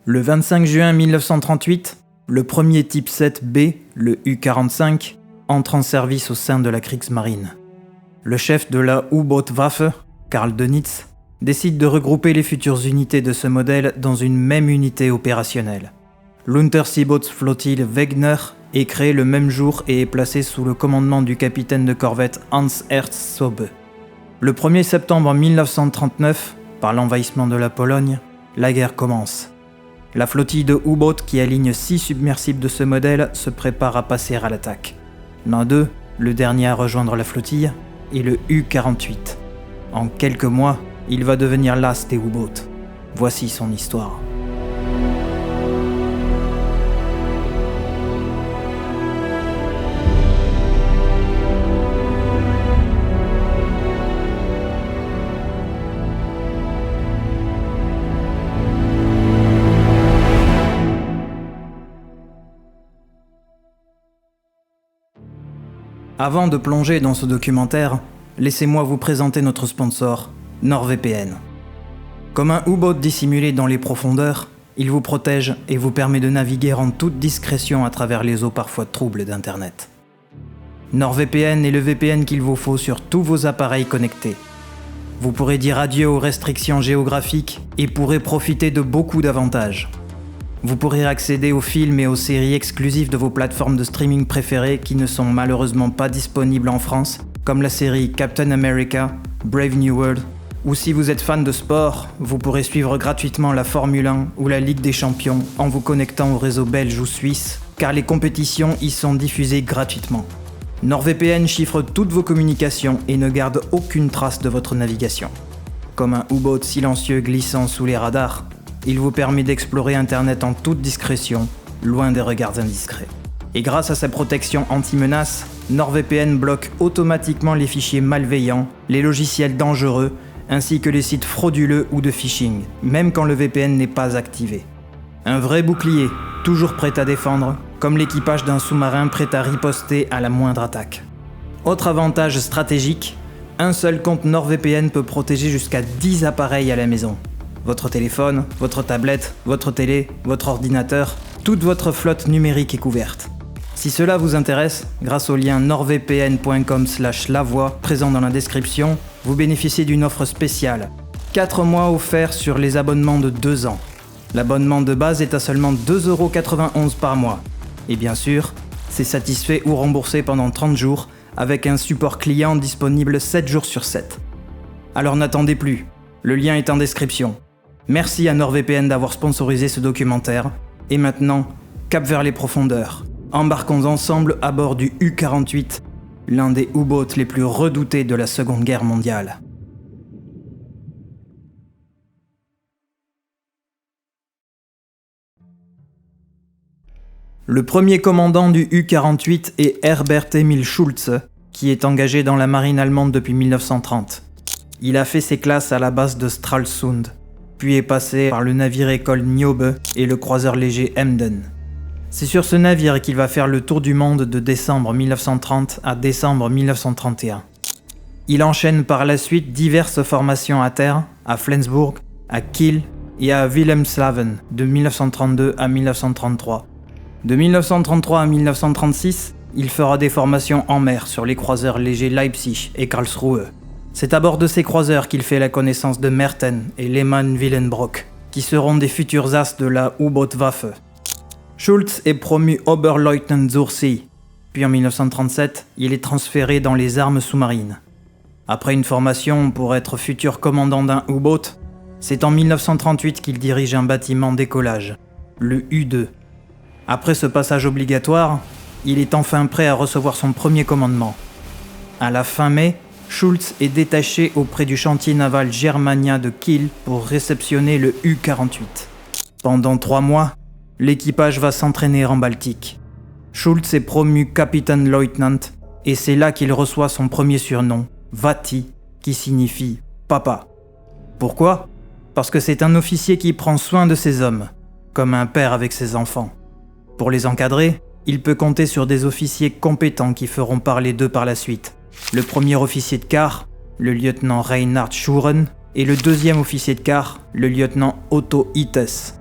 Le 25 juin 1938, le premier Type 7B, le U-45, entre en service au sein de la Kriegsmarine. Le chef de la U-Boot-Waffe, Karl Dönitz, décide de regrouper les futures unités de ce modèle dans une même unité opérationnelle. L'Unterseebootsflottille Wegener est créée le même jour et est placée sous le commandement du capitaine de corvette Hans-Ernst Sobbe. Le 1er septembre 1939, par l'envahissement de la Pologne, la guerre commence. La flottille de U-Boot qui aligne 6 submersibles de ce modèle se prépare à passer à l'attaque. L'un d'eux, le dernier à rejoindre la flottille, est le U-48. En quelques mois, il va devenir l'as des U-Boot. Voici son histoire. Avant de plonger dans ce documentaire, laissez-moi vous présenter notre sponsor, NordVPN. Comme un U-Boot dissimulé dans les profondeurs, il vous protège et vous permet de naviguer en toute discrétion à travers les eaux parfois troubles d'Internet. NordVPN est le VPN qu'il vous faut sur tous vos appareils connectés. Vous pourrez dire adieu aux restrictions géographiques et pourrez profiter de beaucoup d'avantages. Vous pourrez accéder aux films et aux séries exclusives de vos plateformes de streaming préférées qui ne sont malheureusement pas disponibles en France, comme la série Captain America, Brave New World, ou si vous êtes fan de sport, vous pourrez suivre gratuitement la Formule 1 ou la Ligue des Champions en vous connectant au réseau belge ou suisse, car les compétitions y sont diffusées gratuitement. NordVPN chiffre toutes vos communications et ne garde aucune trace de votre navigation. Comme un U-Boot silencieux glissant sous les radars, il vous permet d'explorer Internet en toute discrétion, loin des regards indiscrets. Et grâce à sa protection anti-menace, NordVPN bloque automatiquement les fichiers malveillants, les logiciels dangereux, ainsi que les sites frauduleux ou de phishing, même quand le VPN n'est pas activé. Un vrai bouclier, toujours prêt à défendre, comme l'équipage d'un sous-marin prêt à riposter à la moindre attaque. Autre avantage stratégique, un seul compte NordVPN peut protéger jusqu'à 10 appareils à la maison. Votre téléphone, votre tablette, votre télé, votre ordinateur, toute votre flotte numérique est couverte. Si cela vous intéresse, grâce au lien nordvpn.com/lavoie présent dans la description, vous bénéficiez d'une offre spéciale. 4 mois offerts sur les abonnements de 2 ans. L'abonnement de base est à seulement 2,91 € par mois. Et bien sûr, c'est satisfait ou remboursé pendant 30 jours avec un support client disponible 7 jours sur 7. Alors n'attendez plus, le lien est en description. Merci à NordVPN d'avoir sponsorisé ce documentaire. Et maintenant, cap vers les profondeurs. Embarquons ensemble à bord du U-48, l'un des U-Boats les plus redoutés de la Seconde Guerre mondiale. Le premier commandant du U-48 est Herbert Emil Schulze, qui est engagé dans la marine allemande depuis 1930. Il a fait ses classes à la base de Stralsund, puis est passé par le navire-école Niobe et le croiseur léger Emden. C'est sur ce navire qu'il va faire le tour du monde de décembre 1930 à décembre 1931. Il enchaîne par la suite diverses formations à terre, à Flensburg, à Kiel et à Wilhelmshaven de 1932 à 1933. De 1933 à 1936, il fera des formations en mer sur les croiseurs légers Leipzig et Karlsruhe. C'est à bord de ces croiseurs qu'il fait la connaissance de Merten et Lehmann Willenbrock, qui seront des futurs as de la U-Boot-Waffe. Schulze est promu Oberleutnant zur See, puis en 1937, il est transféré dans les armes sous-marines. Après une formation pour être futur commandant d'un U-Boot, c'est en 1938 qu'il dirige un bâtiment d'écolage, le U-2. Après ce passage obligatoire, il est enfin prêt à recevoir son premier commandement. À la fin mai, Schulze est détaché auprès du chantier naval Germania de Kiel pour réceptionner le U-48. Pendant 3 mois, l'équipage va s'entraîner en Baltique. Schulze est promu Kapitänleutnant et c'est là qu'il reçoit son premier surnom, Vati, qui signifie « papa ». Pourquoi ? Parce que c'est un officier qui prend soin de ses hommes, comme un père avec ses enfants. Pour les encadrer, il peut compter sur des officiers compétents qui feront parler d'eux par la suite. Le premier officier de quart, le lieutenant Reinhard Schuren, et le deuxième officier de quart, le lieutenant Otto Ittes.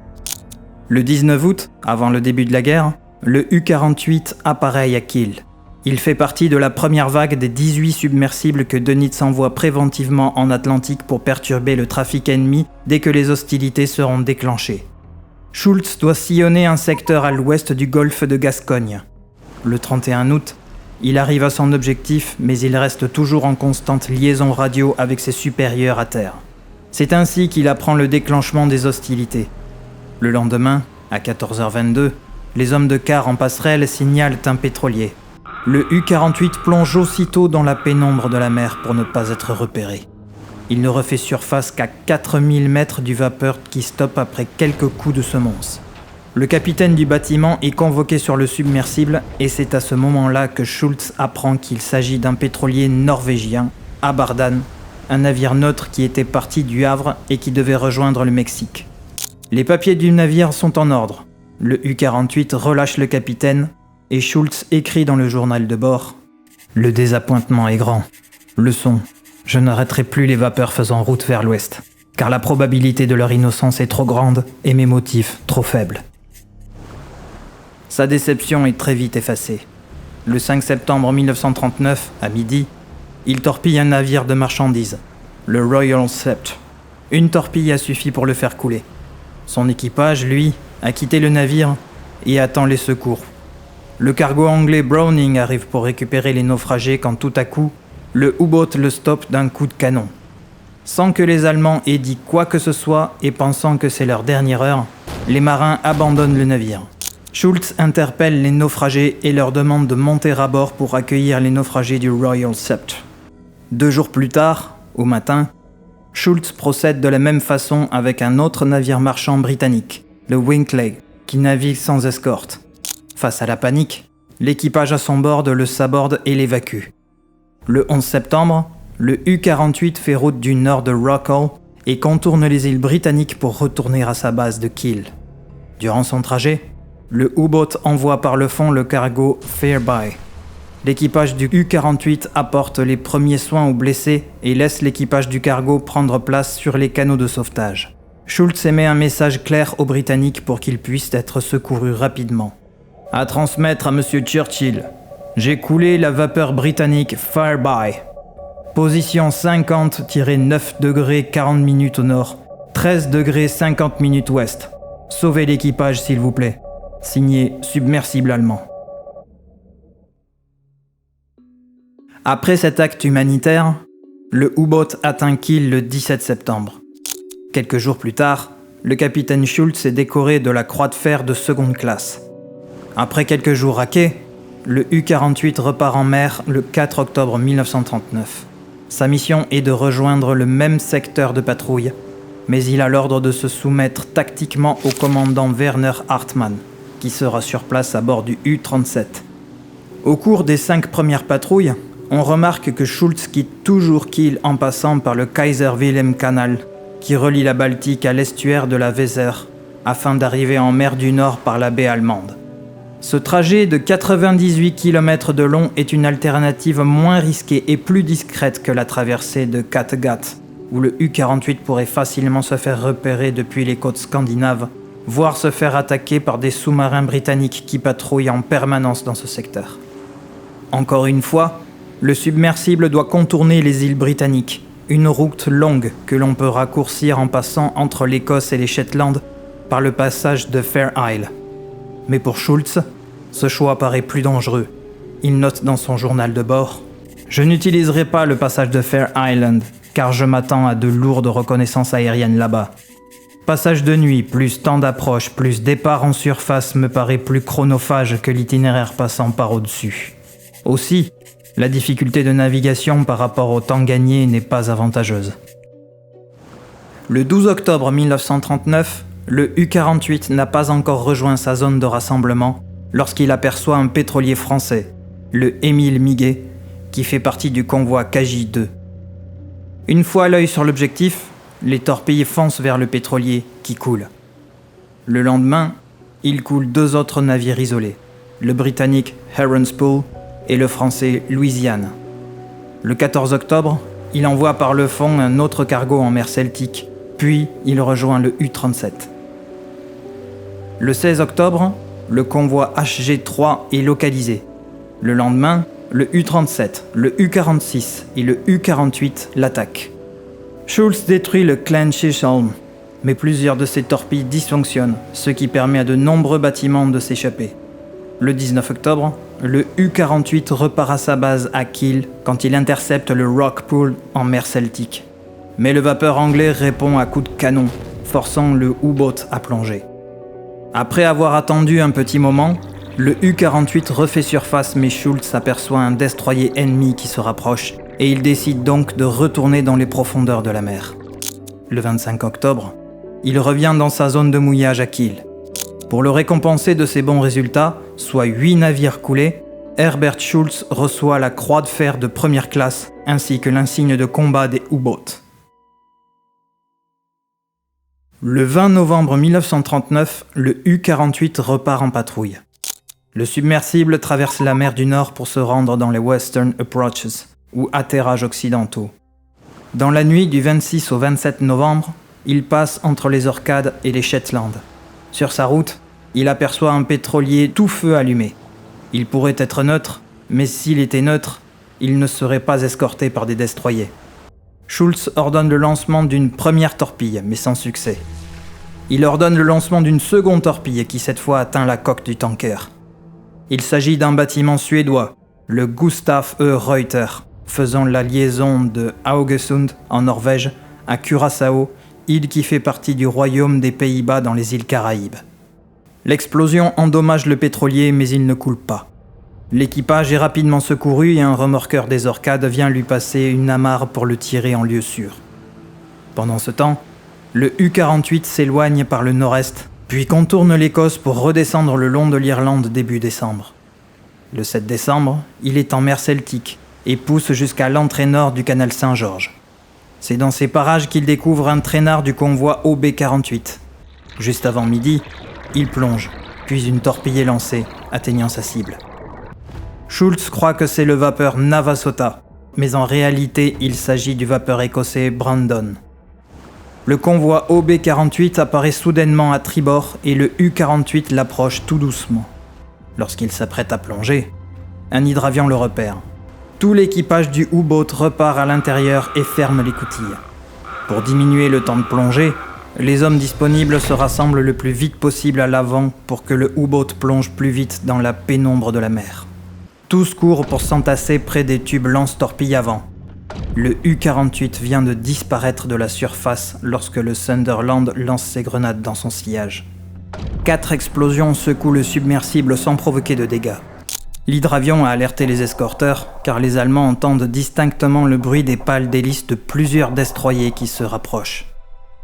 Le 19 août, avant le début de la guerre, le U-48 appareille à Kiel. Il fait partie de la première vague des 18 submersibles que Dönitz envoie préventivement en Atlantique pour perturber le trafic ennemi dès que les hostilités seront déclenchées. Schultz doit sillonner un secteur à l'ouest du golfe de Gascogne. Le 31 août, il arrive à son objectif, mais il reste toujours en constante liaison radio avec ses supérieurs à terre. C'est ainsi qu'il apprend le déclenchement des hostilités. Le lendemain, à 14h22, les hommes de quart en passerelle signalent un pétrolier. Le U-48 plonge aussitôt dans la pénombre de la mer pour ne pas être repéré. Il ne refait surface qu'à 4000 mètres du vapeur qui stoppe après quelques coups de semonce. Le capitaine du bâtiment est convoqué sur le submersible et c'est à ce moment-là que Schultz apprend qu'il s'agit d'un pétrolier norvégien, Abardan, un navire neutre qui était parti du Havre et qui devait rejoindre le Mexique. Les papiers du navire sont en ordre. Le U-48 relâche le capitaine et Schultz écrit dans le journal de bord « Le désappointement est grand. Leçon, je n'arrêterai plus les vapeurs faisant route vers l'ouest, car la probabilité de leur innocence est trop grande et mes motifs trop faibles. » Sa déception est très vite effacée. Le 5 septembre 1939, à midi, il torpille un navire de marchandises, le Royal Sept. Une torpille a suffi pour le faire couler. Son équipage, lui, a quitté le navire et attend les secours. Le cargo anglais Browning arrive pour récupérer les naufragés quand tout à coup, le U-boat le stoppe d'un coup de canon. Sans que les Allemands aient dit quoi que ce soit et pensant que c'est leur dernière heure, les marins abandonnent le navire. Schultz interpelle les naufragés et leur demande de monter à bord pour accueillir les naufragés du Royal Sept. 2 jours plus tard, au matin, Schultz procède de la même façon avec un autre navire marchand britannique, le Winkley, qui navigue sans escorte. Face à la panique, l'équipage à son bord le saborde et l'évacue. Le 11 septembre, le U-48 fait route du nord de Rockall et contourne les îles britanniques pour retourner à sa base de Kiel. Durant son trajet, le U-boat envoie par le fond le cargo Fairby. L'équipage du U-48 apporte les premiers soins aux blessés et laisse l'équipage du cargo prendre place sur les canaux de sauvetage. Schultz émet un message clair aux Britanniques pour qu'ils puissent être secourus rapidement. À transmettre à Monsieur Churchill. J'ai coulé la vapeur britannique Fairby. Position 50-9 degrés 40 minutes au nord, 13 degrés 50 minutes ouest. Sauvez l'équipage s'il vous plaît. Signé submersible allemand. Après cet acte humanitaire, le U-boat atteint Kiel le 17 septembre. Quelques jours plus tard, le capitaine Schultz est décoré de la Croix de fer de seconde classe. Après quelques jours à quai, le U-48 repart en mer le 4 octobre 1939. Sa mission est de rejoindre le même secteur de patrouille, mais il a l'ordre de se soumettre tactiquement au commandant Werner Hartmann, qui sera sur place à bord du U-37. Au cours des 5 premières patrouilles, on remarque que Schultz quitte toujours Kiel en passant par le Kaiser Wilhelm Canal, qui relie la Baltique à l'estuaire de la Weser, afin d'arriver en mer du Nord par la baie allemande. Ce trajet de 98 km de long est une alternative moins risquée et plus discrète que la traversée de Kattegat, où le U-48 pourrait facilement se faire repérer depuis les côtes scandinaves, voire se faire attaquer par des sous-marins britanniques qui patrouillent en permanence dans ce secteur. Encore une fois, le submersible doit contourner les îles britanniques, une route longue que l'on peut raccourcir en passant entre l'Écosse et les Shetland par le passage de Fair Isle. Mais pour Schultz, ce choix paraît plus dangereux. Il note dans son journal de bord « Je n'utiliserai pas le passage de Fair Island, car je m'attends à de lourdes reconnaissances aériennes là-bas. Passage de nuit, plus temps d'approche, plus départ en surface me paraît plus chronophage que l'itinéraire passant par au-dessus. Aussi, la difficulté de navigation par rapport au temps gagné n'est pas avantageuse. » Le 12 octobre 1939, le U-48 n'a pas encore rejoint sa zone de rassemblement lorsqu'il aperçoit un pétrolier français, le Émile Miguet, qui fait partie du convoi KJ-2. Une fois l'œil sur l'objectif, les torpilles foncent vers le pétrolier qui coule. Le lendemain, il coule 2 autres navires isolés, le britannique Heron's Pool et le français Louisiane. Le 14 octobre, il envoie par le fond un autre cargo en mer Celtique, puis il rejoint le U-37. Le 16 octobre, le convoi HG-3 est localisé. Le lendemain, le U-37, le U-46 et le U-48 l'attaquent. Schultz détruit le Klein-Schischalm, mais plusieurs de ses torpilles dysfonctionnent, ce qui permet à de nombreux bâtiments de s'échapper. Le 19 octobre, le U-48 repart à sa base à Kiel quand il intercepte le Rockpool en mer Celtique. Mais le vapeur anglais répond à coups de canon, forçant le U-boat à plonger. Après avoir attendu un petit moment, le U-48 refait surface mais Schultz aperçoit un destroyer ennemi qui se rapproche et il décide donc de retourner dans les profondeurs de la mer. Le 25 octobre, il revient dans sa zone de mouillage à Kiel. Pour le récompenser de ses bons résultats, soit 8 navires coulés, Herbert Schultz reçoit la croix de fer de première classe ainsi que l'insigne de combat des U-boats. Le 20 novembre 1939, le U-48 repart en patrouille. Le submersible traverse la mer du Nord pour se rendre dans les Western Approaches, ou atterrages occidentaux. Dans la nuit du 26 au 27 novembre, il passe entre les Orcades et les Shetland. Sur sa route, il aperçoit un pétrolier tout feu allumé. Il pourrait être neutre, mais s'il était neutre, il ne serait pas escorté par des destroyers. Schultz ordonne le lancement d'une première torpille, mais sans succès. Il ordonne le lancement d'une seconde torpille qui cette fois atteint la coque du tanker. Il s'agit d'un bâtiment suédois, le Gustaf E. Reuter, faisant la liaison de Haugesund en Norvège à Curaçao, île qui fait partie du royaume des Pays-Bas dans les îles Caraïbes. L'explosion endommage le pétrolier mais il ne coule pas. L'équipage est rapidement secouru et un remorqueur des Orcades vient lui passer une amarre pour le tirer en lieu sûr. Pendant ce temps, le U-48 s'éloigne par le nord-est, puis contourne l'Écosse pour redescendre le long de l'Irlande début décembre. Le 7 décembre, il est en mer Celtique et pousse jusqu'à l'entrée nord du canal Saint-Georges. C'est dans ces parages qu'il découvre un traînard du convoi OB-48. Juste avant midi, il plonge, puis une torpille est lancée, atteignant sa cible. Schultz croit que c'est le vapeur Navasota, mais en réalité il s'agit du vapeur écossais Brandon. Le convoi OB-48 apparaît soudainement à tribord et le U-48 l'approche tout doucement. Lorsqu'il s'apprête à plonger, un hydravion le repère. Tout l'équipage du U-boat repart à l'intérieur et ferme les coutilles. Pour diminuer le temps de plongée, les hommes disponibles se rassemblent le plus vite possible à l'avant pour que le U-boat plonge plus vite dans la pénombre de la mer. Tous courent pour s'entasser près des tubes lance-torpilles avant. Le U-48 vient de disparaître de la surface lorsque le Sunderland lance ses grenades dans son sillage. 4 explosions secouent le submersible sans provoquer de dégâts. L'hydravion a alerté les escorteurs car les Allemands entendent distinctement le bruit des pales d'hélice de plusieurs destroyers qui se rapprochent.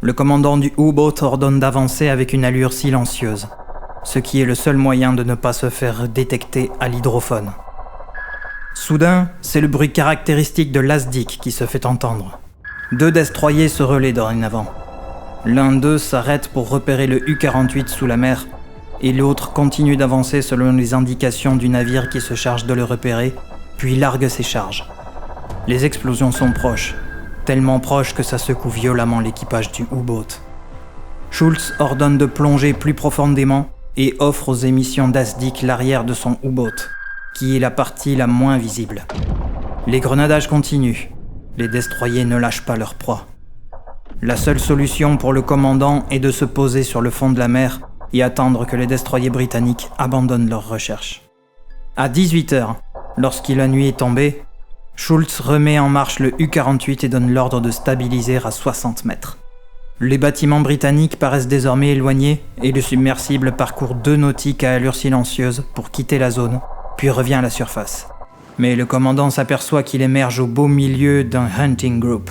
Le commandant du U-boat ordonne d'avancer avec une allure silencieuse, ce qui est le seul moyen de ne pas se faire détecter à l'hydrophone. Soudain, c'est le bruit caractéristique de l'Asdic qui se fait entendre. 2 destroyers se relaient dorénavant. L'un d'eux s'arrête pour repérer le U-48 sous la mer, et l'autre continue d'avancer selon les indications du navire qui se charge de le repérer, puis largue ses charges. Les explosions sont proches, tellement proches que ça secoue violemment l'équipage du U-boat. Schultz ordonne de plonger plus profondément et offre aux émissions d'Asdic l'arrière de son U-boat, qui est la partie la moins visible. Les grenadages continuent. Les destroyers ne lâchent pas leur proie. La seule solution pour le commandant est de se poser sur le fond de la mer et attendre que les destroyers britanniques abandonnent leurs recherches. À 18h, lorsque la nuit est tombée, Schultz remet en marche le U-48 et donne l'ordre de stabiliser à 60 mètres. Les bâtiments britanniques paraissent désormais éloignés et le submersible parcourt 2 nautiques à allure silencieuse pour quitter la zone, puis revient à la surface. Mais le commandant s'aperçoit qu'il émerge au beau milieu d'un hunting group.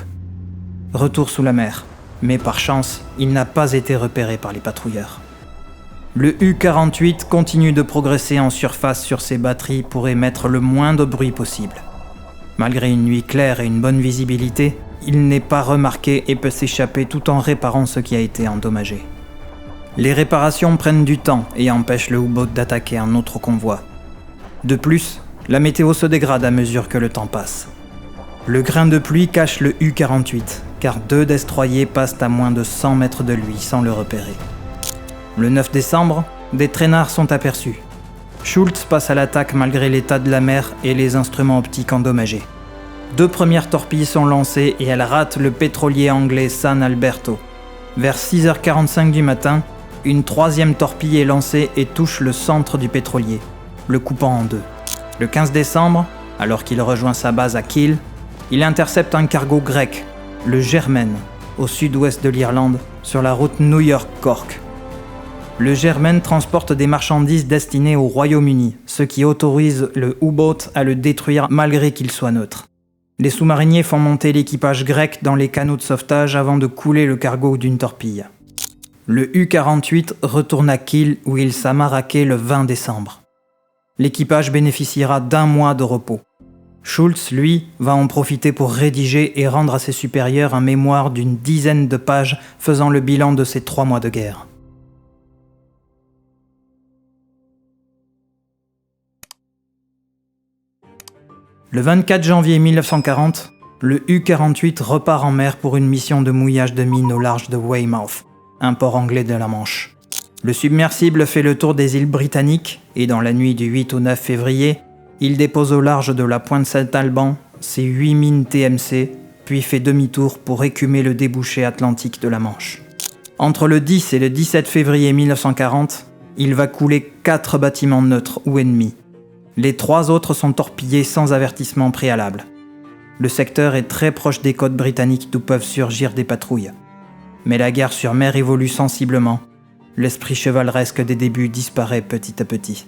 Retour sous la mer, mais par chance, il n'a pas été repéré par les patrouilleurs. Le U-48 continue de progresser en surface sur ses batteries pour émettre le moins de bruit possible. Malgré une nuit claire et une bonne visibilité, il n'est pas remarqué et peut s'échapper tout en réparant ce qui a été endommagé. Les réparations prennent du temps et empêchent le U-boat d'attaquer un autre convoi. De plus, la météo se dégrade à mesure que le temps passe. Le grain de pluie cache le U-48, car 2 destroyers passent à moins de 100 mètres de lui sans le repérer. Le 9 décembre, des traînards sont aperçus. Schultz passe à l'attaque malgré l'état de la mer et les instruments optiques endommagés. 2 premières torpilles sont lancées et elles ratent le pétrolier anglais San Alberto. Vers 6h45 du matin, une 3e torpille est lancée et touche le centre du pétrolier, le coupant en 2. Le 15 décembre, alors qu'il rejoint sa base à Kiel, il intercepte un cargo grec, le Germain, au sud-ouest de l'Irlande, sur la route New York-Cork. Le Germain transporte des marchandises destinées au Royaume-Uni, ce qui autorise le U-boat à le détruire malgré qu'il soit neutre. Les sous-mariniers font monter l'équipage grec dans les canots de sauvetage avant de couler le cargo d'une torpille. Le U-48 retourne à Kiel où il s'amarraquait le 20 décembre. L'équipage bénéficiera d'1 mois de repos. Schultz, lui, va en profiter pour rédiger et rendre à ses supérieurs un mémoire d'une 10aine de pages faisant le bilan de ces 3 mois de guerre. Le 24 janvier 1940, le U-48 repart en mer pour une mission de mouillage de mines au large de Weymouth, un port anglais de la Manche. Le submersible fait le tour des îles britanniques et dans la nuit du 8 au 9 février, il dépose au large de la pointe Saint-Alban ses 8 mines TMC, puis fait demi-tour pour écumer le débouché atlantique de la Manche. Entre le 10 et le 17 février 1940, il va couler 4 bâtiments neutres ou ennemis. Les 3 autres sont torpillés sans avertissement préalable. Le secteur est très proche des côtes britanniques d'où peuvent surgir des patrouilles. Mais la guerre sur mer évolue sensiblement. L'esprit chevaleresque des débuts disparaît petit à petit.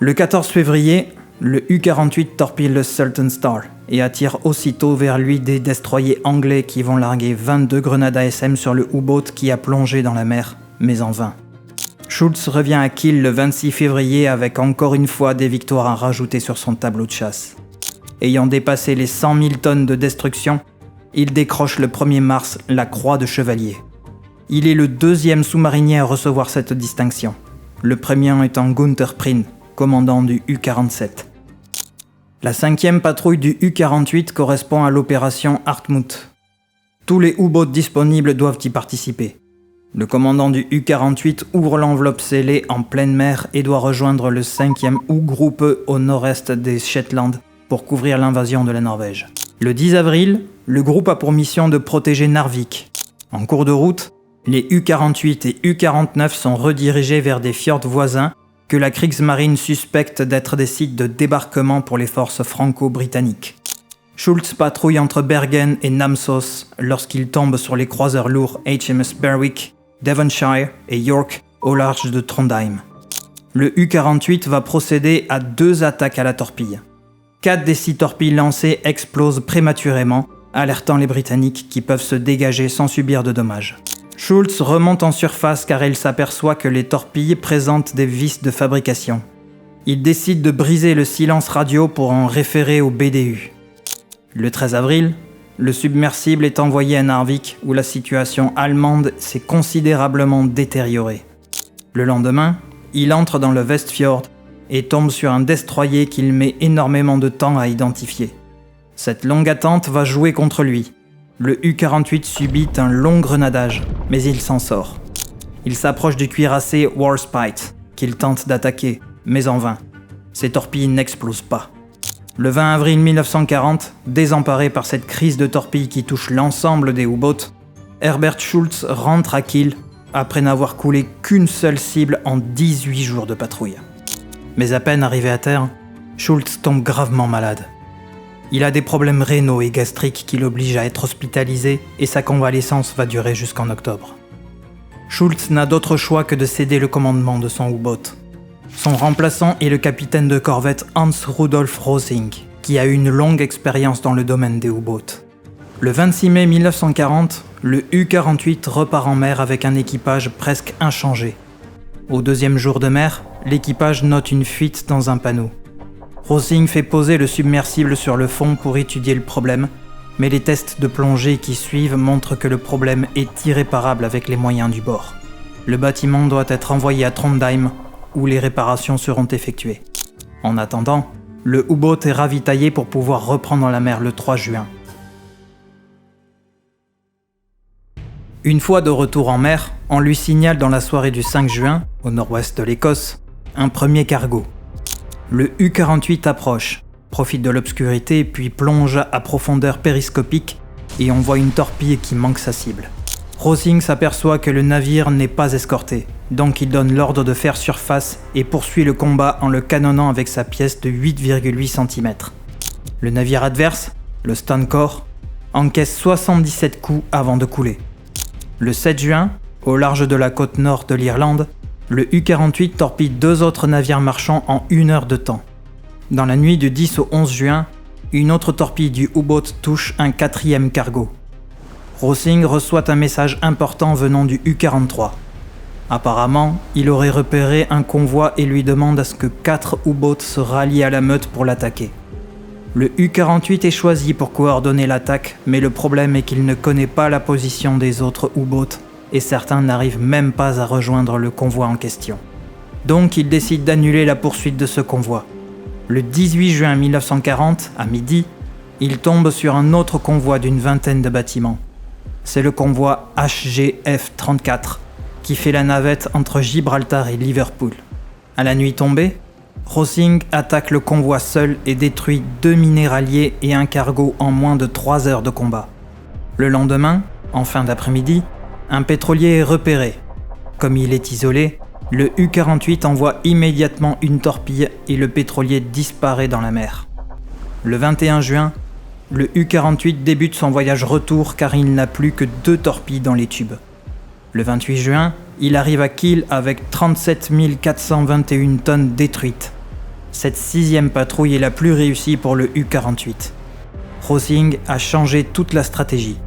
Le 14 février, le U-48 torpille le Sultan Star et attire aussitôt vers lui des destroyers anglais qui vont larguer 22 grenades ASM sur le U-boat qui a plongé dans la mer, mais en vain. Schultz revient à Kiel le 26 février avec encore une fois des victoires à rajouter sur son tableau de chasse. Ayant dépassé les 100 000 tonnes de destruction, il décroche le 1er mars la Croix de Chevalier. Il est le 2e sous-marinier à recevoir cette distinction, le premier étant Gunther Prien, commandant du U-47. La 5e patrouille du U-48 correspond à l'opération Hartmut. Tous les U-boats disponibles doivent y participer. Le commandant du U-48 ouvre l'enveloppe scellée en pleine mer et doit rejoindre le 5e U-groupe au nord-est des Shetland pour couvrir l'invasion de la Norvège. Le 10 avril, le groupe a pour mission de protéger Narvik. En cours de route, les U-48 et U-49 sont redirigés vers des fjords voisins que la Kriegsmarine suspecte d'être des sites de débarquement pour les forces franco-britanniques. Schultz patrouille entre Bergen et Namsos lorsqu'il tombe sur les croiseurs lourds HMS Berwick, Devonshire et York au large de Trondheim. Le U-48 va procéder à 2 attaques à la torpille. 4 des 6 torpilles lancées explosent prématurément, alertant les Britanniques qui peuvent se dégager sans subir de dommages. Schultz remonte en surface car il s'aperçoit que les torpilles présentent des vices de fabrication. Il décide de briser le silence radio pour en référer au BDU. Le 13 avril, le submersible est envoyé à Narvik où la situation allemande s'est considérablement détériorée. Le lendemain, il entre dans le Westfjord et tombe sur un destroyer qu'il met énormément de temps à identifier. Cette longue attente va jouer contre lui. Le U-48 subit un long grenadage, mais il s'en sort. Il s'approche du cuirassé Warspite, qu'il tente d'attaquer, mais en vain. Ses torpilles n'explosent pas. Le 20 avril 1940, désemparé par cette crise de torpilles qui touche l'ensemble des U-boats, Herbert Schultz rentre à Kiel après n'avoir coulé qu'une seule cible en 18 jours de patrouille. Mais à peine arrivé à terre, Schultz tombe gravement malade. Il a des problèmes rénaux et gastriques qui l'obligent à être hospitalisé et sa convalescence va durer jusqu'en octobre. Schultz n'a d'autre choix que de céder le commandement de son U-boat. Son remplaçant est le capitaine de corvette Hans Rudolf Rosing, qui a eu une longue expérience dans le domaine des U-boats. Le 26 mai 1940, le U-48 repart en mer avec un équipage presque inchangé. Au 2e jour de mer, l'équipage note une fuite dans un panneau. Rosing fait poser le submersible sur le fond pour étudier le problème, mais les tests de plongée qui suivent montrent que le problème est irréparable avec les moyens du bord. Le bâtiment doit être envoyé à Trondheim, où les réparations seront effectuées. En attendant, le U-boat est ravitaillé pour pouvoir reprendre la mer le 3 juin. Une fois de retour en mer, on lui signale dans la soirée du 5 juin, au nord-ouest de l'Écosse, un premier cargo. Le U-48 approche, profite de l'obscurité puis plonge à profondeur périscopique et on voit une torpille qui manque sa cible. Rosing s'aperçoit que le navire n'est pas escorté, donc il donne l'ordre de faire surface et poursuit le combat en le canonnant avec sa pièce de 8,8 cm. Le navire adverse, le Stancore, encaisse 77 coups avant de couler. Le 7 juin, au large de la côte nord de l'Irlande, le U-48 torpille 2 autres navires marchands en 1 heure de temps. Dans la nuit du 10 au 11 juin, une autre torpille du U-boat touche un 4e cargo. Rosing reçoit un message important venant du U-43. Apparemment, il aurait repéré un convoi et lui demande à ce que 4 U-boats se rallient à la meute pour l'attaquer. Le U-48 est choisi pour coordonner l'attaque, mais le problème est qu'il ne connaît pas la position des autres U-boats et certains n'arrivent même pas à rejoindre le convoi en question. Donc il décide d'annuler la poursuite de ce convoi. Le 18 juin 1940, à midi, il tombe sur un autre convoi d'une vingtaine de bâtiments. C'est le convoi HGF-34 qui fait la navette entre Gibraltar et Liverpool. À la nuit tombée, Rosing attaque le convoi seul et détruit 2 minéraliers et un cargo en moins de 3 heures de combat. Le lendemain, en fin d'après-midi, un pétrolier est repéré. Comme il est isolé, le U-48 envoie immédiatement une torpille et le pétrolier disparaît dans la mer. Le 21 juin, le U-48 débute son voyage retour car il n'a plus que 2 torpilles dans les tubes. Le 28 juin, il arrive à Kiel avec 37 421 tonnes détruites. Cette 6e patrouille est la plus réussie pour le U-48. Rosing a changé toute la stratégie.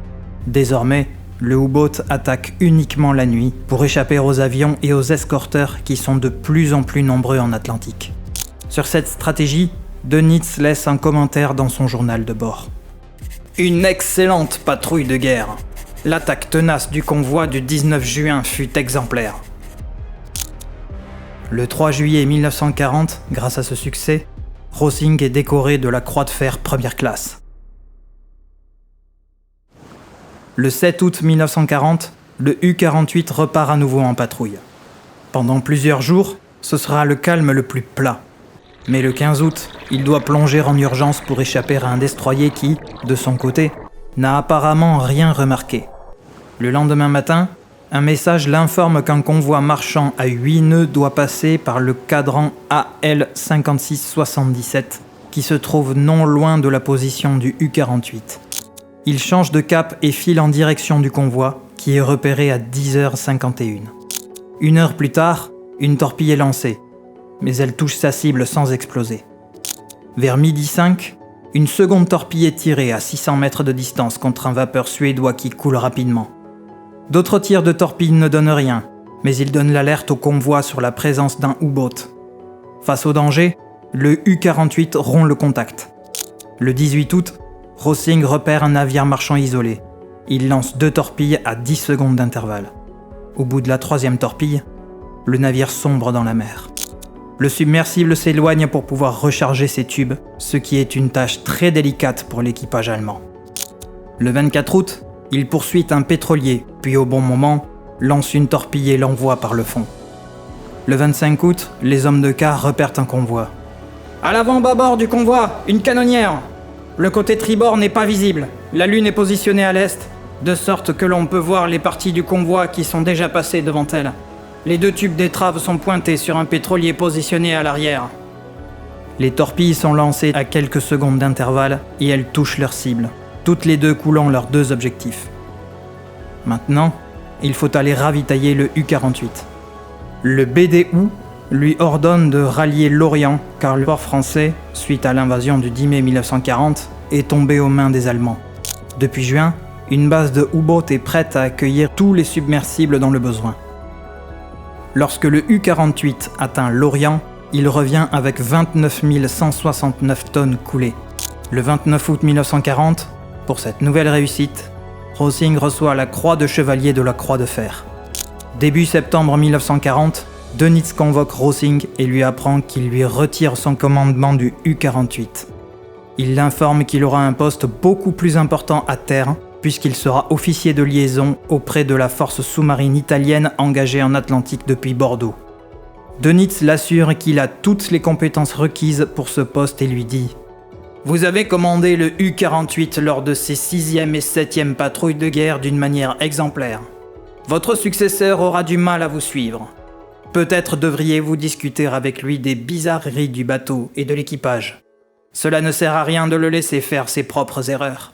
Désormais, le U-boat attaque uniquement la nuit pour échapper aux avions et aux escorteurs qui sont de plus en plus nombreux en Atlantique. Sur cette stratégie, Dönitz laisse un commentaire dans son journal de bord. Une excellente patrouille de guerre. L'attaque tenace du convoi du 19 juin fut exemplaire. Le 3 juillet 1940, grâce à ce succès, Rosing est décoré de la Croix de fer première classe. Le 7 août 1940, le U-48 repart à nouveau en patrouille. Pendant plusieurs jours, ce sera le calme le plus plat. Mais le 15 août, il doit plonger en urgence pour échapper à un destroyer qui, de son côté, n'a apparemment rien remarqué. Le lendemain matin, un message l'informe qu'un convoi marchand à 8 nœuds doit passer par le cadran AL5677 qui se trouve non loin de la position du U-48. Il change de cap et file en direction du convoi qui est repéré à 10h51. 1 heure plus tard, une torpille est lancée, mais elle touche sa cible sans exploser. Vers 12h05, une seconde torpille est tirée à 600 mètres de distance contre un vapeur suédois qui coule rapidement. D'autres tirs de torpilles ne donnent rien, mais ils donnent l'alerte au convoi sur la présence d'un U-boat. Face au danger, le U-48 rompt le contact. Le 18 août, Rosing repère un navire marchand isolé. Il lance 2 torpilles à 10 secondes d'intervalle. Au bout de la 3e torpille, le navire sombre dans la mer. Le submersible s'éloigne pour pouvoir recharger ses tubes, ce qui est une tâche très délicate pour l'équipage allemand. Le 24 août, il poursuit un pétrolier, puis au bon moment, lance une torpille et l'envoie par le fond. Le 25 août, les hommes de quart repèrent un convoi. « À l'avant-bâbord du convoi, une canonnière ! Le côté tribord n'est pas visible, la lune est positionnée à l'est, de sorte que l'on peut voir les parties du convoi qui sont déjà passées devant elle. Les 2 tubes d'étrave sont pointés sur un pétrolier positionné à l'arrière. » Les torpilles sont lancées à quelques secondes d'intervalle et elles touchent leur cible, toutes les 2 coulant leurs 2 objectifs. Maintenant, il faut aller ravitailler le U-48. Le BDU lui ordonne de rallier l'Orient car le port français, suite à l'invasion du 10 mai 1940, est tombé aux mains des Allemands. Depuis juin, une base de U-boat est prête à accueillir tous les submersibles dans le besoin. Lorsque le U-48 atteint l'Orient, il revient avec 29 169 tonnes coulées. Le 29 août 1940, pour cette nouvelle réussite, Rosing reçoit la croix de chevalier de la Croix de Fer. Début septembre 1940, Dönitz convoque Rosing et lui apprend qu'il lui retire son commandement du U-48. Il l'informe qu'il aura un poste beaucoup plus important à terre puisqu'il sera officier de liaison auprès de la force sous-marine italienne engagée en Atlantique depuis Bordeaux. Dönitz l'assure qu'il a toutes les compétences requises pour ce poste et lui dit « Vous avez commandé le U-48 lors de ses 6e et 7e patrouilles de guerre d'une manière exemplaire. Votre successeur aura du mal à vous suivre. Peut-être devriez-vous discuter avec lui des bizarreries du bateau et de l'équipage. Cela ne sert à rien de le laisser faire ses propres erreurs. »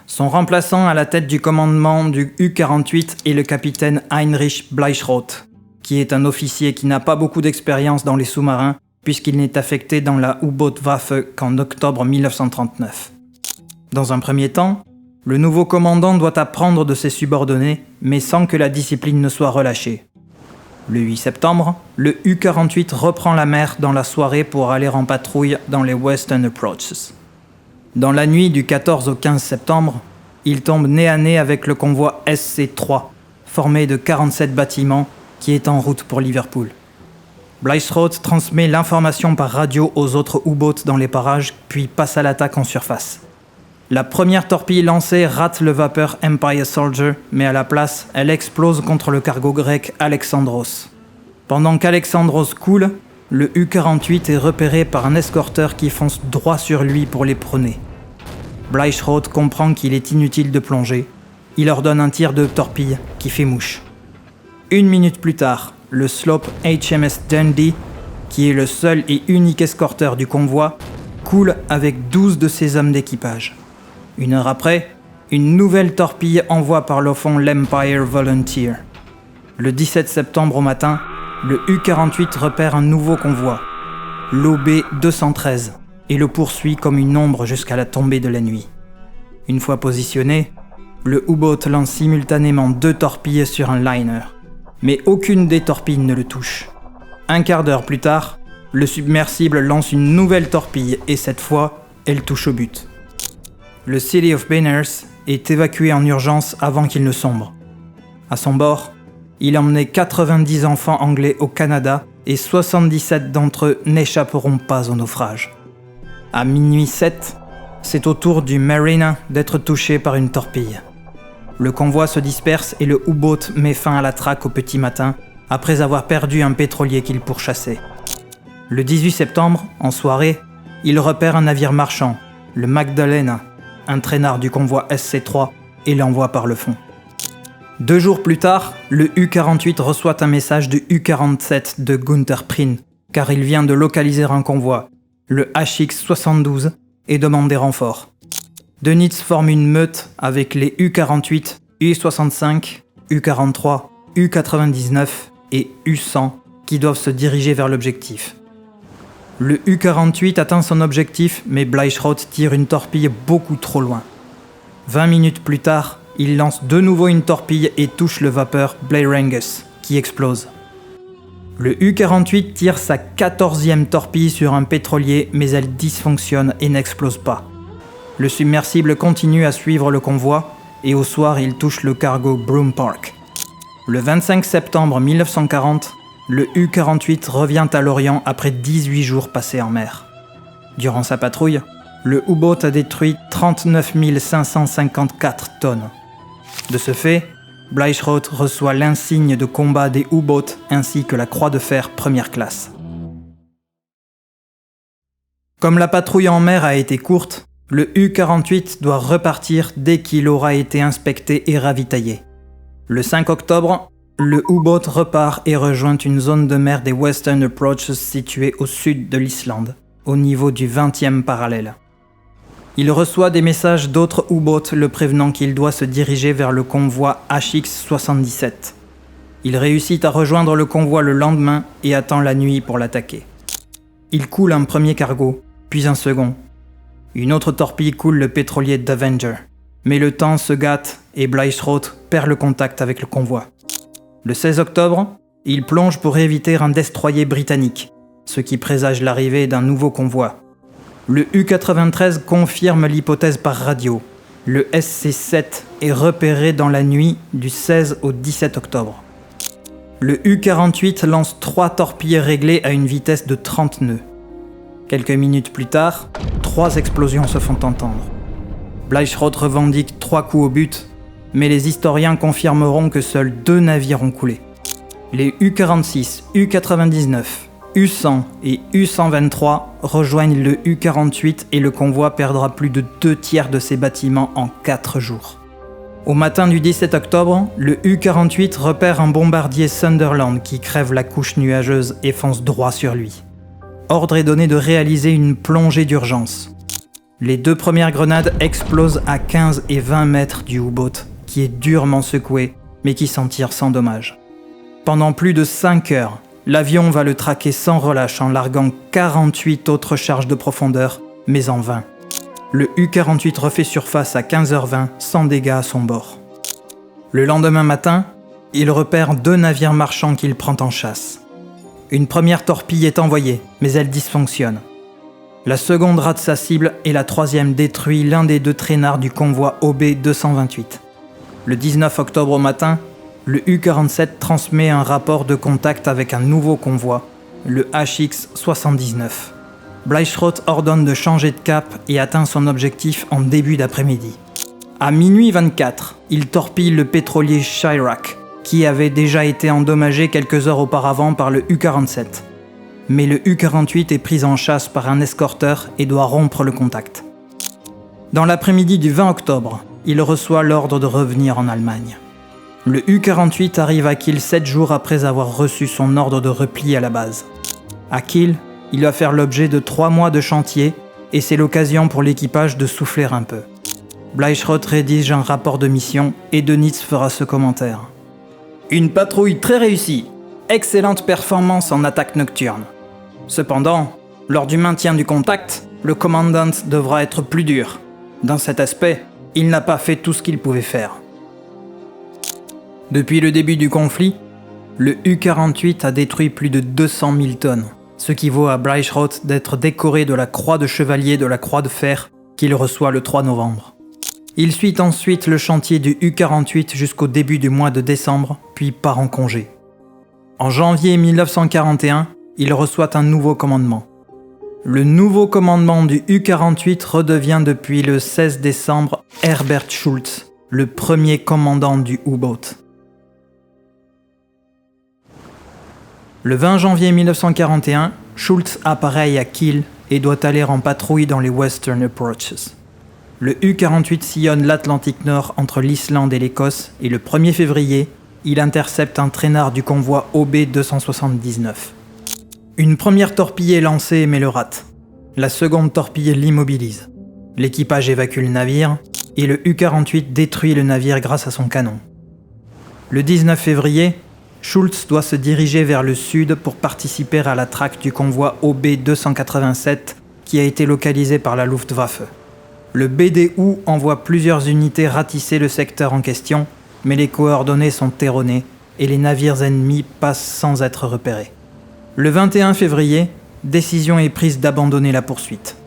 Son remplaçant à la tête du commandement du U-48 est le capitaine Heinrich Bleichrodt, qui est un officier qui n'a pas beaucoup d'expérience dans les sous-marins puisqu'il n'est affecté dans la U-Boot-Waffe qu'en octobre 1939. Dans un premier temps, le nouveau commandant doit apprendre de ses subordonnés, mais sans que la discipline ne soit relâchée. Le 8 septembre, le U-48 reprend la mer dans la soirée pour aller en patrouille dans les Western Approaches. Dans la nuit du 14 au 15 septembre, il tombe nez à nez avec le convoi SC-3, formé de 47 bâtiments, qui est en route pour Liverpool. Bleichrodt transmet l'information par radio aux autres U-boats dans les parages, puis passe à l'attaque en surface. La première torpille lancée rate le vapeur Empire Soldier, mais à la place, elle explose contre le cargo grec Alexandros. Pendant qu'Alexandros coule, le U-48 est repéré par un escorteur qui fonce droit sur lui pour les prôner. Bleichrodt comprend qu'il est inutile de plonger. Il ordonne un tir de torpille qui fait mouche. 1 minute plus tard, le sloop HMS Dundee, qui est le seul et unique escorteur du convoi, coule avec 12 de ses hommes d'équipage. 1 heure après, une nouvelle torpille envoie par le fond l'Empire Volunteer. Le 17 septembre au matin, le U-48 repère un nouveau convoi, l'OB-213, et le poursuit comme une ombre jusqu'à la tombée de la nuit. Une fois positionné, le U-boat lance simultanément 2 torpilles sur un liner, mais aucune des torpilles ne le touche. Un quart d'heure plus tard, le submersible lance une nouvelle torpille et cette fois, elle touche au but. Le City of Bainers est évacué en urgence avant qu'il ne sombre. À son bord, il emmenait 90 enfants anglais au Canada et 77 d'entre eux n'échapperont pas au naufrage. À minuit 7, c'est au tour du Mariner d'être touché par une torpille. Le convoi se disperse et le U-boat met fin à la traque au petit matin après avoir perdu un pétrolier qu'il pourchassait. Le 18 septembre, en soirée, il repère un navire marchand, le Magdalena, un traînard du convoi SC-3 et l'envoie par le fond. 2 jours plus tard, le U-48 reçoit un message du U-47 de Gunther Prien, car il vient de localiser un convoi, le HX-72, et demande des renforts. Dönitz forme une meute avec les U-48, U-65, U-43, U-99 et U-100 qui doivent se diriger vers l'objectif. Le U-48 atteint son objectif, mais Bleichrodt tire une torpille beaucoup trop loin. 20 minutes plus tard, il lance de nouveau une torpille et touche le vapeur Blairangus, qui explose. Le U-48 tire sa 14e torpille sur un pétrolier, mais elle dysfonctionne et n'explose pas. Le submersible continue à suivre le convoi, et au soir il touche le cargo Broome Park. Le 25 septembre 1940, le U-48 revient à Lorient après 18 jours passés en mer. Durant sa patrouille, le U-boat a détruit 39 554 tonnes. De ce fait, Bleichrodt reçoit l'insigne de combat des U-boats ainsi que la croix de fer première classe. Comme la patrouille en mer a été courte, le U-48 doit repartir dès qu'il aura été inspecté et ravitaillé. Le 5 octobre, le U-boat repart et rejoint une zone de mer des Western Approaches située au sud de l'Islande, au niveau du 20e parallèle. Il reçoit des messages d'autres U-boats le prévenant qu'il doit se diriger vers le convoi HX-77. Il réussit à rejoindre le convoi le lendemain et attend la nuit pour l'attaquer. Il coule un premier cargo, puis un second. Une autre torpille coule le pétrolier d'Avenger. Mais le temps se gâte et Bleichrodt perd le contact avec le convoi. Le 16 octobre, il plonge pour éviter un destroyer britannique, ce qui présage l'arrivée d'un nouveau convoi. Le U-93 confirme l'hypothèse par radio. Le SC-7 est repéré dans la nuit du 16 au 17 octobre. Le U-48 lance 3 torpilles réglées à une vitesse de 30 nœuds. Quelques minutes plus tard, 3 explosions se font entendre. Bleichrodt revendique 3 coups au but, mais les historiens confirmeront que seuls 2 navires ont coulé. Les U-46, U-99, U-100 et U-123 rejoignent le U-48 et le convoi perdra plus de 2 tiers de ses bâtiments en 4 jours. Au matin du 17 octobre, le U-48 repère un bombardier Sunderland qui crève la couche nuageuse et fonce droit sur lui. Ordre est donné de réaliser une plongée d'urgence. Les 2 premières grenades explosent à 15 et 20 mètres du U-boat, qui est durement secoué, mais qui s'en tire sans dommage. Pendant plus de 5 heures, l'avion va le traquer sans relâche en larguant 48 autres charges de profondeur, mais en vain. Le U-48 refait surface à 15h20 sans dégâts à son bord. Le lendemain matin, il repère 2 navires marchands qu'il prend en chasse. Une première torpille est envoyée, mais elle dysfonctionne. La seconde rate sa cible et la troisième détruit l'un des 2 traînards du convoi OB-228. Le 19 octobre au matin, le U-47 transmet un rapport de contact avec un nouveau convoi, le HX-79. Bleichrodt ordonne de changer de cap et atteint son objectif en début d'après-midi. À minuit 24, il torpille le pétrolier Chirac, qui avait déjà été endommagé quelques heures auparavant par le U-47. Mais le U-48 est pris en chasse par un escorteur et doit rompre le contact. Dans l'après-midi du 20 octobre, il reçoit l'ordre de revenir en Allemagne. Le U-48 arrive à Kiel 7 jours après avoir reçu son ordre de repli à la base. À Kiel, il va faire l'objet de 3 mois de chantier et c'est l'occasion pour l'équipage de souffler un peu. Bleichrodt rédige un rapport de mission et Dönitz fera ce commentaire. Une patrouille très réussie, excellente performance en attaque nocturne. Cependant, lors du maintien du contact, le commandant devra être plus dur. Dans cet aspect, il n'a pas fait tout ce qu'il pouvait faire. Depuis le début du conflit, le U-48 a détruit plus de 200 000 tonnes, ce qui vaut à Bleichrodt d'être décoré de la Croix de Chevalier de la Croix de Fer qu'il reçoit le 3 novembre. Il suit ensuite le chantier du U-48 jusqu'au début du mois de décembre, puis part en congé. En janvier 1941, il reçoit un nouveau commandement. Le nouveau commandement du U-48 redevient depuis le 16 décembre Herbert Schulz, le premier commandant du U-boat. Le 20 janvier 1941, Schulz appareille à Kiel et doit aller en patrouille dans les Western Approaches. Le U-48 sillonne l'Atlantique Nord entre l'Islande et l'Écosse et le 1er février, il intercepte un traînard du convoi OB-279. Une première torpille est lancée mais le rate. La seconde torpille l'immobilise. L'équipage évacue le navire et le U-48 détruit le navire grâce à son canon. Le 19 février, Schulz doit se diriger vers le sud pour participer à la traque du convoi OB-287 qui a été localisé par la Luftwaffe. Le BDU envoie plusieurs unités ratisser le secteur en question, mais les coordonnées sont erronées et les navires ennemis passent sans être repérés. Le 21 février, décision est prise d'abandonner la poursuite.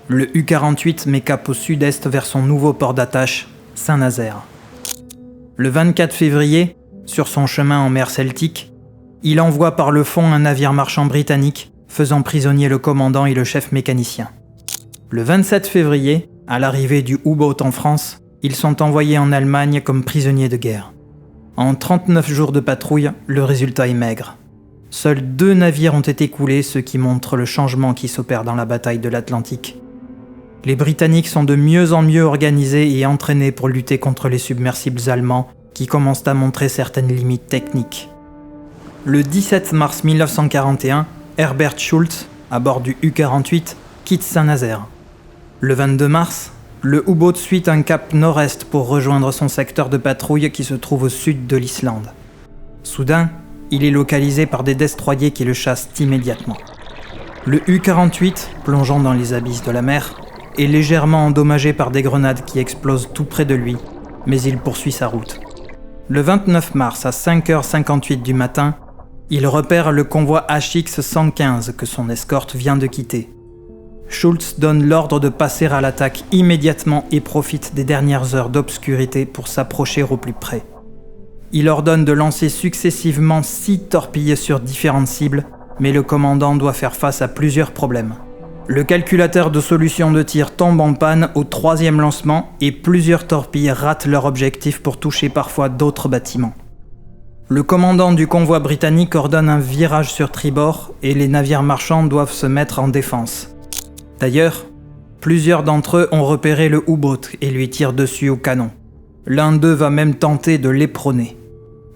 Le U-48 met cap au sud-est vers son nouveau port d'attache, Saint-Nazaire. Le 24 février, sur son chemin en mer Celtique, il envoie par le fond un navire marchand britannique, faisant prisonnier le commandant et le chef mécanicien. Le 27 février, à l'arrivée du U-boat en France, ils sont envoyés en Allemagne comme prisonniers de guerre. En 39 jours de patrouille, le résultat est maigre. Seuls 2 navires ont été coulés, ce qui montre le changement qui s'opère dans la bataille de l'Atlantique. Les Britanniques sont de mieux en mieux organisés et entraînés pour lutter contre les submersibles allemands qui commencent à montrer certaines limites techniques. Le 17 mars 1941, Herbert Schulz, à bord du U-48, quitte Saint-Nazaire. Le 22 mars, le U-boat suit un cap nord-est pour rejoindre son secteur de patrouille qui se trouve au sud de l'Islande. Soudain, il est localisé par des destroyers qui le chassent immédiatement. Le U-48, plongeant dans les abysses de la mer, est légèrement endommagé par des grenades qui explosent tout près de lui, mais il poursuit sa route. Le 29 mars à 5h58 du matin, il repère le convoi HX-115 que son escorte vient de quitter. Schulz donne l'ordre de passer à l'attaque immédiatement et profite des dernières heures d'obscurité pour s'approcher au plus près. Il ordonne de lancer successivement 6 torpilles sur différentes cibles, mais le commandant doit faire face à plusieurs problèmes. Le calculateur de solution de tir tombe en panne au 3e lancement et plusieurs torpilles ratent leur objectif pour toucher parfois d'autres bâtiments. Le commandant du convoi britannique ordonne un virage sur tribord et les navires marchands doivent se mettre en défense. D'ailleurs, plusieurs d'entre eux ont repéré le U-boat et lui tirent dessus au canon. L'un d'eux va même tenter de l'éperonner.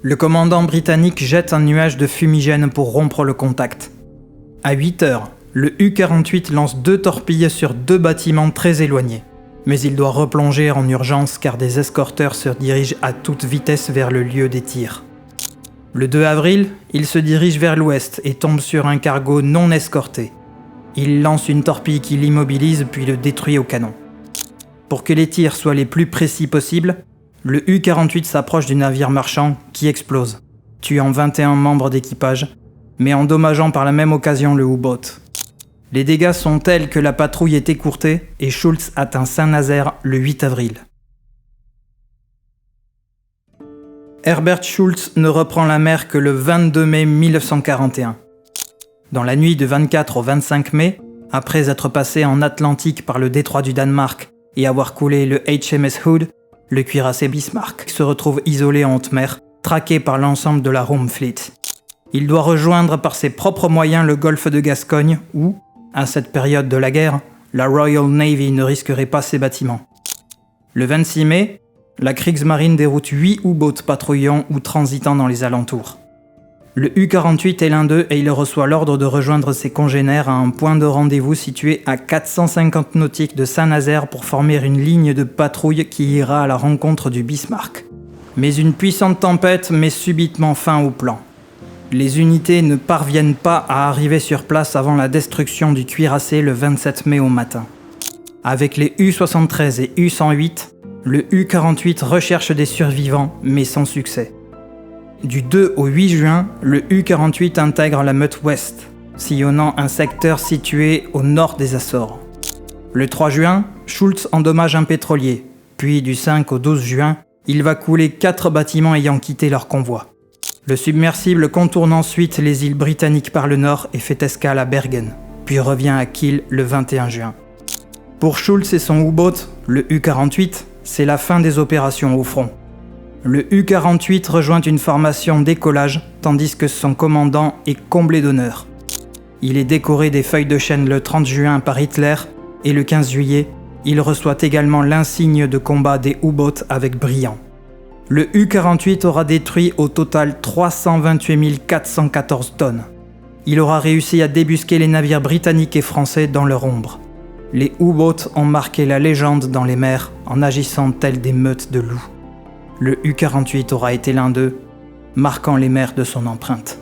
Le commandant britannique jette un nuage de fumigène pour rompre le contact. À 8 heures, le U-48 lance 2 torpilles sur 2 bâtiments très éloignés. Mais il doit replonger en urgence car des escorteurs se dirigent à toute vitesse vers le lieu des tirs. Le 2 avril, il se dirige vers l'ouest et tombe sur un cargo non escorté. Il lance une torpille qui l'immobilise puis le détruit au canon. Pour que les tirs soient les plus précis possibles, le U-48 s'approche du navire marchand qui explose, tuant 21 membres d'équipage, mais endommageant par la même occasion le U-boat. Les dégâts sont tels que la patrouille est écourtée et Schultz atteint Saint-Nazaire le 8 avril. Herbert Schultz ne reprend la mer que le 22 mai 1941. Dans la nuit du 24 au 25 mai, après être passé en Atlantique par le détroit du Danemark et avoir coulé le HMS Hood, le cuirassé Bismarck se retrouve isolé en haute mer, traqué par l'ensemble de la Home Fleet. Il doit rejoindre par ses propres moyens le golfe de Gascogne où, à cette période de la guerre, la Royal Navy ne risquerait pas ses bâtiments. Le 26 mai, la Kriegsmarine déroute 8 U-boats patrouillant ou transitant dans les alentours. Le U-48 est l'un d'eux et il reçoit l'ordre de rejoindre ses congénères à un point de rendez-vous situé à 450 nautiques de Saint-Nazaire pour former une ligne de patrouille qui ira à la rencontre du Bismarck. Mais une puissante tempête met subitement fin au plan. Les unités ne parviennent pas à arriver sur place avant la destruction du cuirassé le 27 mai au matin. Avec les U-73 et U-108, le U-48 recherche des survivants, mais sans succès. Du 2 au 8 juin, le U-48 intègre la meute ouest, sillonnant un secteur situé au nord des Açores. Le 3 juin, Schultz endommage un pétrolier, puis du 5 au 12 juin, il va couler 4 bâtiments ayant quitté leur convoi. Le submersible contourne ensuite les îles britanniques par le nord et fait escale à Bergen, puis revient à Kiel le 21 juin. Pour Schultz et son U-boat, le U-48, c'est la fin des opérations au front. Le U-48 rejoint une formation décollage, tandis que son commandant est comblé d'honneur. Il est décoré des feuilles de chêne le 30 juin par Hitler, et le 15 juillet, il reçoit également l'insigne de combat des U-boats avec brillant. Le U-48 aura détruit au total 328 414 tonnes. Il aura réussi à débusquer les navires britanniques et français dans leur ombre. Les U-boats ont marqué la légende dans les mers en agissant tels des meutes de loups. Le U-48 aura été l'un d'eux, marquant les mers de son empreinte.